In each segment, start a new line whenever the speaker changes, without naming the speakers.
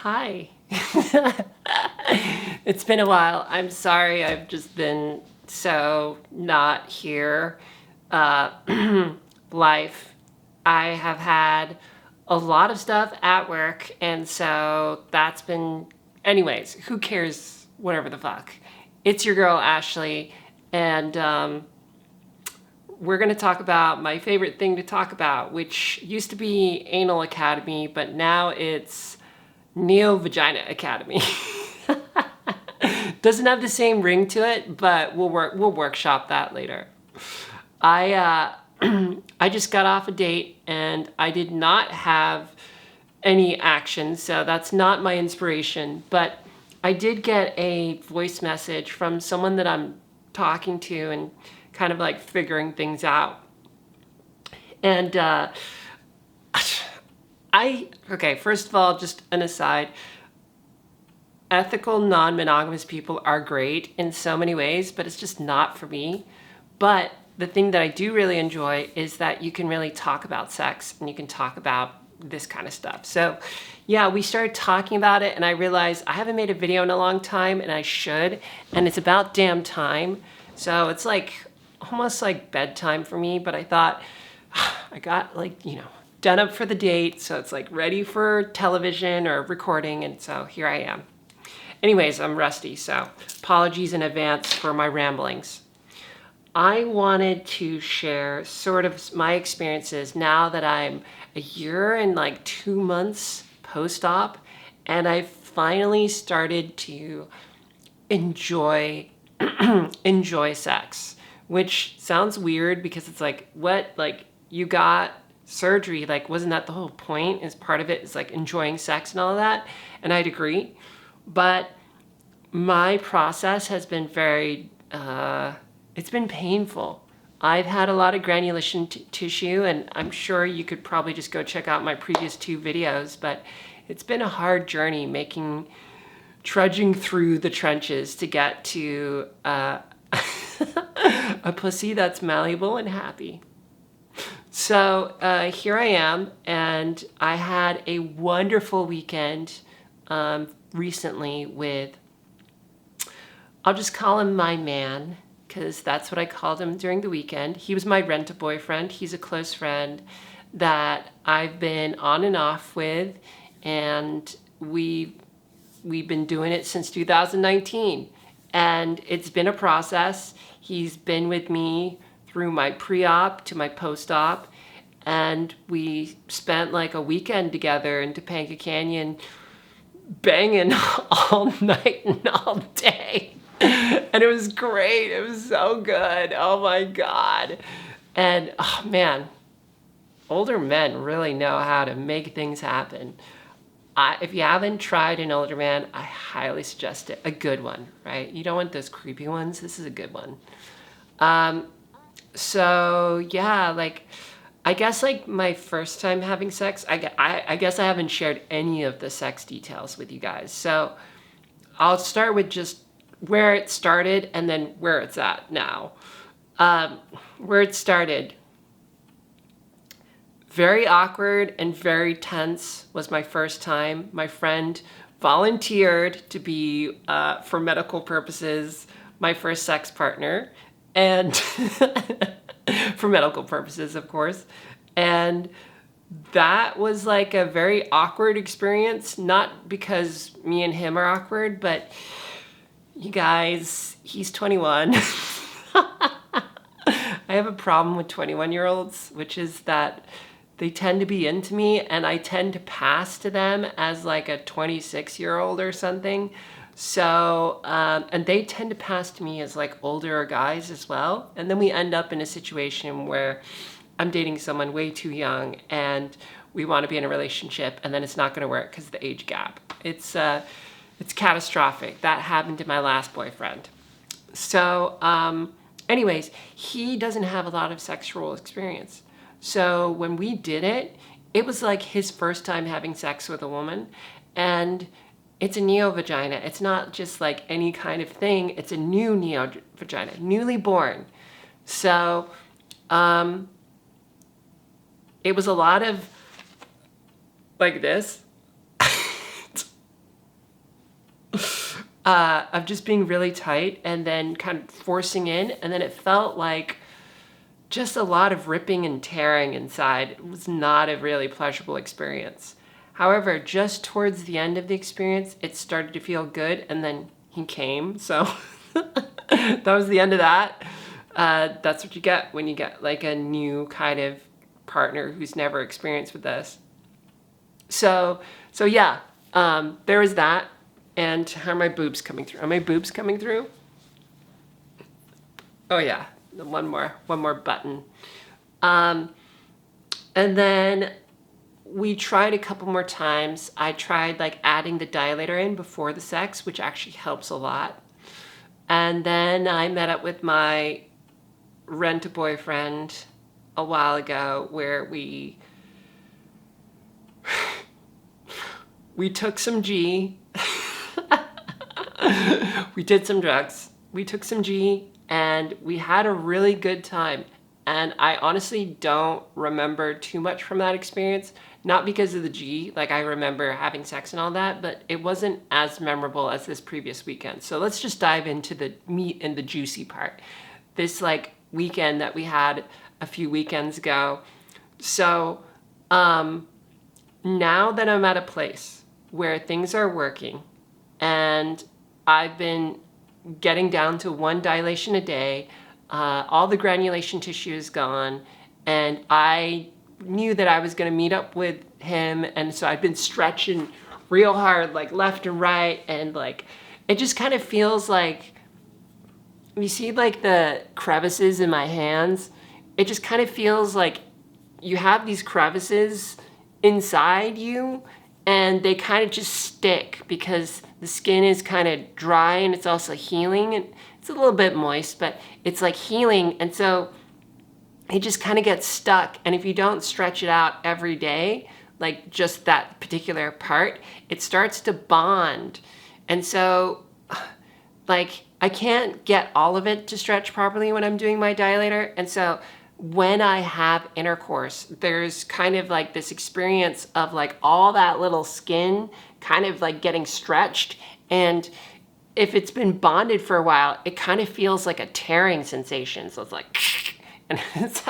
Hi. It's been a while. I'm sorry. I've just been so not here. Life. I have had a lot of stuff at work, and so that's been. Anyways, who cares? Whatever the fuck. It's your girl, Ashley, and we're going to talk about my favorite thing to talk about, which used to be Anal Academy, but now it's Neo Vagina Academy. Doesn't have the same ring to it, but we'll workshop that later. I I just got off a date and I did not have any action, so that's not my inspiration, but I did get a voice message from someone that I'm talking to and kind of like figuring things out. And okay, first of all, just an aside. Ethical, non-monogamous people are great in so many ways, but it's just not for me. But the thing that I do really enjoy is that you can really talk about sex and you can talk about this kind of stuff. So yeah, we started talking about it and I realized I haven't made a video in a long time and I should, and it's about damn time. So it's like almost like bedtime for me, but I thought I got done up for the date, so it's like ready for television or recording, and so here I am. Anyways, I'm rusty, so apologies in advance for my ramblings. I wanted to share sort of my experiences now that I'm a year and like 2 months post-op, and I finally started to enjoy enjoy sex, which sounds weird because it's like, what, like you got surgery, like wasn't that the whole point? Is part of it is like enjoying sex and all of that, and I'd agree. But my process has been very, it's been painful. I've had a lot of granulation tissue, and I'm sure you could probably just go check out my previous 2 videos, but it's been a hard journey trudging through the trenches to get to a pussy that's malleable and happy. So here I am, and I had a wonderful weekend recently with, I'll just call him my man, because that's what I called him during the weekend. He was my rent-a-boyfriend. He's a close friend that I've been on and off with, and we've been doing it since 2019. And it's been a process. He's been with me through my pre-op to my post-op, and we spent like a weekend together in Topanga Canyon banging all night and all day. And it was great. It was so good. Oh my God. And oh man, older men really know how to make things happen. If you haven't tried an older man, I highly suggest it. A good one, right? You don't want those creepy ones. This is a good one. So yeah, like, I guess like my first time having sex, I guess I haven't shared any of the sex details with you guys. So I'll start with just where it started and then where it's at now. Where it started, very awkward and very tense was my first time. My friend volunteered to be, for medical purposes, my first sex partner. And for medical purposes, of course. And that was like a very awkward experience, not because me and him are awkward, but you guys, he's 21. I have a problem with 21-year-olds, which is that they tend to be into me and I tend to pass to them as like a 26-year-old or something. So, and they tend to pass to me as like older guys as well. And then we end up in a situation where I'm dating someone way too young and we want to be in a relationship and then it's not going to work because of the age gap. It's catastrophic. That happened to my last boyfriend. So, anyways, he doesn't have a lot of sexual experience. So when we did it, it was like his first time having sex with a woman, and it's a neo-vagina. It's not just like any kind of thing. It's a new neo-vagina, newly born. So it was a lot of like this. of just being really tight and then kind of forcing in. And then it felt like just a lot of ripping and tearing inside. It was not a really pleasurable experience. However, just towards the end of the experience, it started to feel good, and then he came. So that was the end of that. That's what you get when you get like a new kind of partner who's never experienced with this. So yeah, there was that. And how are my boobs coming through? Are my boobs coming through? Oh yeah, one more button. And then we tried a couple more times. I tried like adding the dilator in before the sex, which actually helps a lot. And then I met up with my rent-a-boyfriend a while ago where we took some G. We did some drugs. We took some G and we had a really good time. And I honestly don't remember too much from that experience. Not because of the G, like I remember having sex and all that, but it wasn't as memorable as this previous weekend. So let's just dive into the meat and the juicy part. This like weekend that we had a few weekends ago. So now that I'm at a place where things are working and I've been getting down to 1 dilation a day, all the granulation tissue is gone, and I knew that I was going to meet up with him, and so I've been stretching real hard, like left and right, and like it just kind of feels like, you see like the crevices in my hands? It just kind of feels like you have these crevices inside you, and they kind of just stick because the skin is kind of dry and it's also healing, and it's a little bit moist, but it's like healing, and so it just kind of gets stuck. And if you don't stretch it out every day, like just that particular part, it starts to bond. And so like I can't get all of it to stretch properly when I'm doing my dilator. And so when I have intercourse, there's kind of like this experience of like all that little skin kind of like getting stretched. And if it's been bonded for a while, it kind of feels like a tearing sensation. So it's like, and it's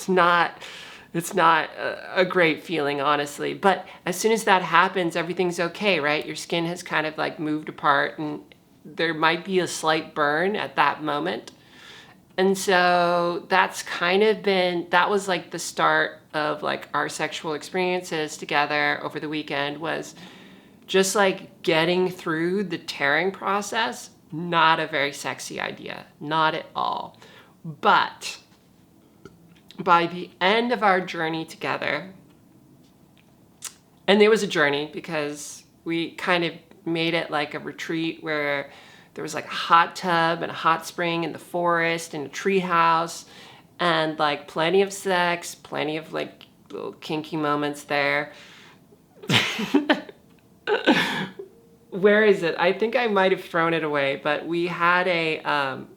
not a great feeling, honestly. But as soon as that happens, everything's okay, right? Your skin has kind of like moved apart, and there might be a slight burn at that moment. And so that's kind of been, that was like the start of like our sexual experiences together over the weekend, was just like getting through the tearing process. Not a very sexy idea, not at all. But by the end of our journey together, and it was a journey because we kind of made it like a retreat where there was like a hot tub and a hot spring in the forest and a tree house, and like plenty of sex, plenty of like little kinky moments there. Where is it? I think I might have thrown it away, but we had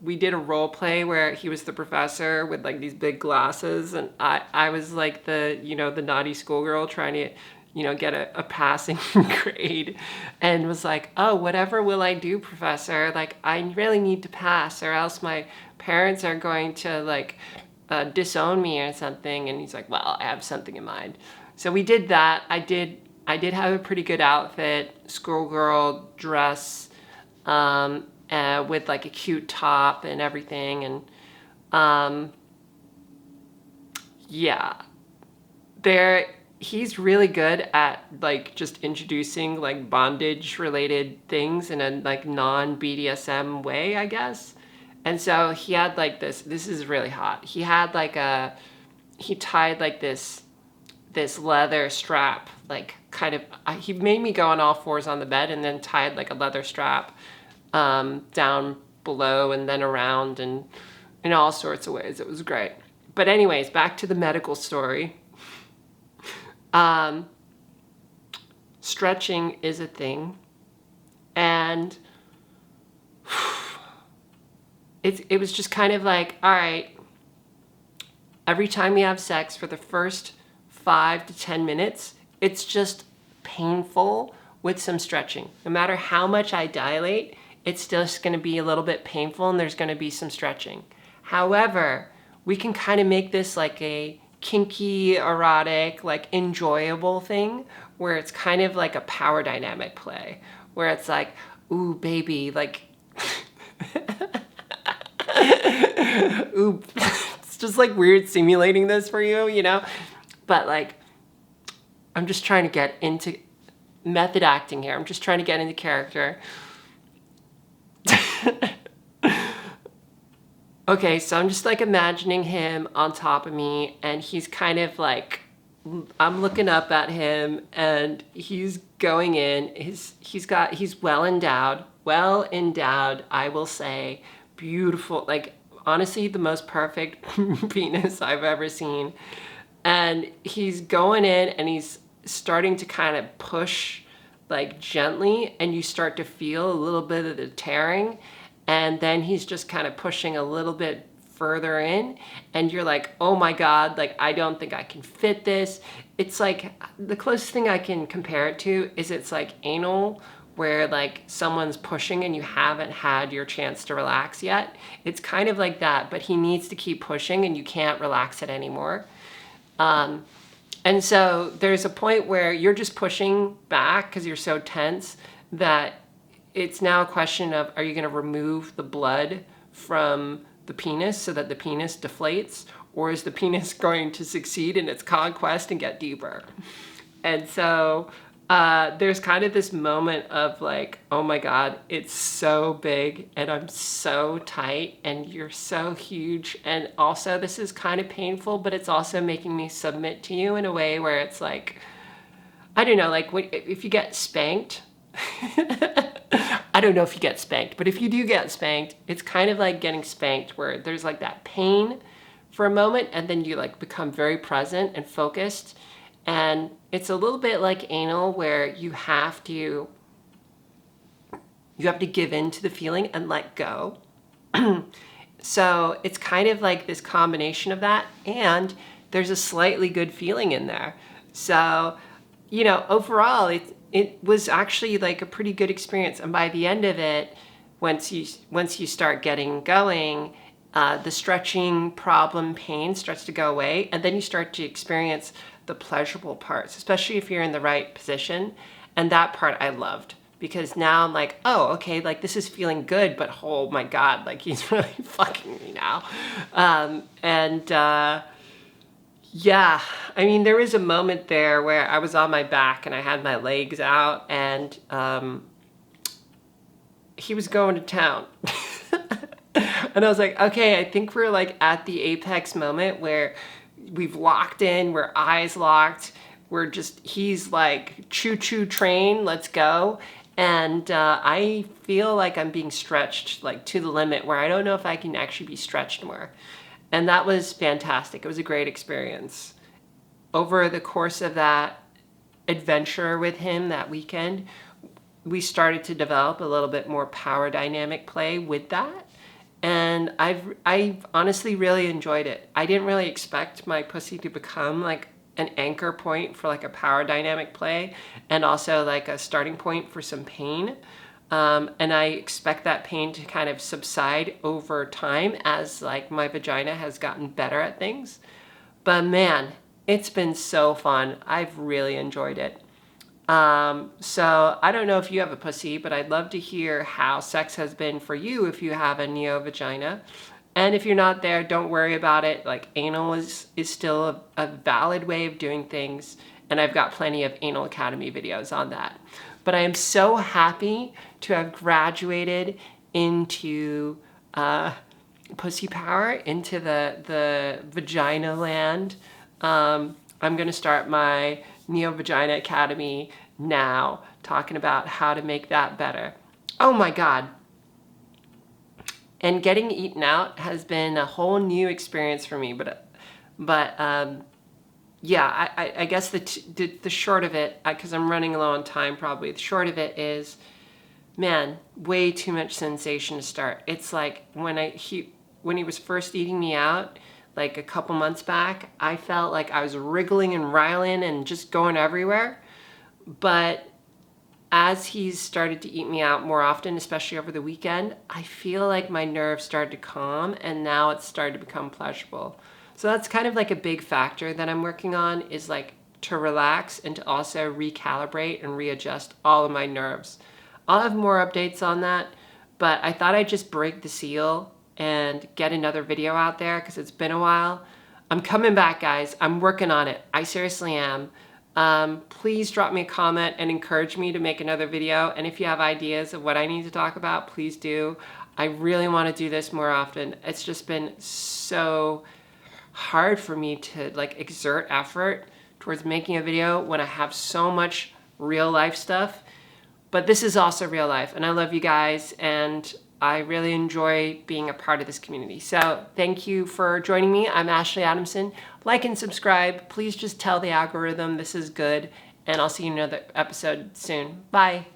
we did a role play where he was the professor with like these big glasses, and I was like the naughty schoolgirl trying to, get a passing grade, and was like, oh, whatever will I do, professor? Like, I really need to pass or else my parents are going to like disown me or something. And he's like, well, I have something in mind. So we did that. I did have a pretty good outfit, schoolgirl dress, with like a cute top and everything. And yeah, he's really good at like just introducing like bondage related things in a like non-BDSM way, I guess. And so he had like this is really hot. He had like he tied like this leather strap, like kind of, he made me go on all fours on the bed and then tied like a leather strap down below and then around, and in all sorts of ways. It was great. But anyways, back to the medical story. Stretching is a thing, and it was just kind of like, all right, every time we have sex for the first 5 to 10 minutes, it's just painful with some stretching. No matter how much I dilate, it's still just going to be a little bit painful and there's going to be some stretching. However, we can kind of make this like a kinky, erotic, like enjoyable thing where it's kind of like a power dynamic play where it's like, ooh, baby, like, ooh, it's just like weird simulating this for you, you know? But like, I'm just trying to get into method acting here. I'm just trying to get into character. Okay, so I'm just like imagining him on top of me and he's kind of like, I'm looking up at him and he's going in. He's well endowed, I will say, beautiful, like honestly, the most perfect penis I've ever seen. And he's going in and he's starting to kind of push like gently and you start to feel a little bit of the tearing. And then he's just kind of pushing a little bit further in and you're like, oh my God, like, I don't think I can fit this. It's like the closest thing I can compare it to is it's like anal where like someone's pushing and you haven't had your chance to relax yet. It's kind of like that, but he needs to keep pushing and you can't relax it anymore. And so there's a point where you're just pushing back because you're so tense that it's now a question of, are you going to remove the blood from the penis so that the penis deflates, or is the penis going to succeed in its conquest and get deeper? And so there's kind of this moment of like, oh my God, it's so big and I'm so tight and you're so huge. And also this is kind of painful, but it's also making me submit to you in a way where it's like, I don't know, like if you get spanked, I don't know if you get spanked, but if you do get spanked, it's kind of like getting spanked where there's like that pain for a moment and then you like become very present and focused. And it's a little bit like anal where you have to give in to the feeling and let go. So it's kind of like this combination of that, and there's a slightly good feeling in there. So, you know, overall, it was actually like a pretty good experience. And by the end of it, once you start getting going, the stretching problem pain starts to go away, and then you start to experience the pleasurable parts, especially if you're in the right position. And that part I loved, because now I'm like, oh, okay, like this is feeling good, but oh my God, like he's really fucking me now. Yeah, I mean, there was a moment there where I was on my back and I had my legs out and he was going to town. And I was like, okay, I think we're like at the apex moment where we've locked in, we're eyes locked, he's like, choo-choo train, let's go. And I feel like I'm being stretched like to the limit where I don't know if I can actually be stretched more. And that was fantastic. It was a great experience. Over the course of that adventure with him that weekend, we started to develop a little bit more power dynamic play with that. And I honestly really enjoyed it. I didn't really expect my pussy to become like an anchor point for like a power dynamic play and also like a starting point for some pain. And I expect that pain to kind of subside over time as like my vagina has gotten better at things. But man, it's been so fun. I've really enjoyed it. So I don't know if you have a pussy, but I'd love to hear how sex has been for you if you have a neo-vagina. And if you're not there, don't worry about it. Like anal is still a valid way of doing things. And I've got plenty of Anal Academy videos on that. But I am so happy to have graduated into pussy power, into the vagina land. I'm going to start my Neo Vagina Academy now, talking about how to make that better. Oh my God. And getting eaten out has been a whole new experience for me. But yeah, I guess the short of it, because I'm running low on time probably, the short of it is, man, way too much sensation to start. It's like when he was first eating me out, like a couple months back, I felt like I was wriggling and riling and just going everywhere. But as he's started to eat me out more often, especially over the weekend, I feel like my nerves started to calm and now it's started to become pleasurable. So that's kind of like a big factor that I'm working on, is like to relax and to also recalibrate and readjust all of my nerves. I'll have more updates on that, but I thought I'd just break the seal and get another video out there because it's been a while. I'm coming back, guys. I'm working on it. I seriously am. Please drop me a comment and encourage me to make another video. And if you have ideas of what I need to talk about, please do. I really want to do this more often. It's just been so hard for me to like exert effort towards making a video when I have so much real life stuff. But this is also real life, and I love you guys, and I really enjoy being a part of this community. So thank you for joining me. I'm Ashley Adamson. Like and subscribe. Please just tell the algorithm this is good, and I'll see you in another episode soon. Bye.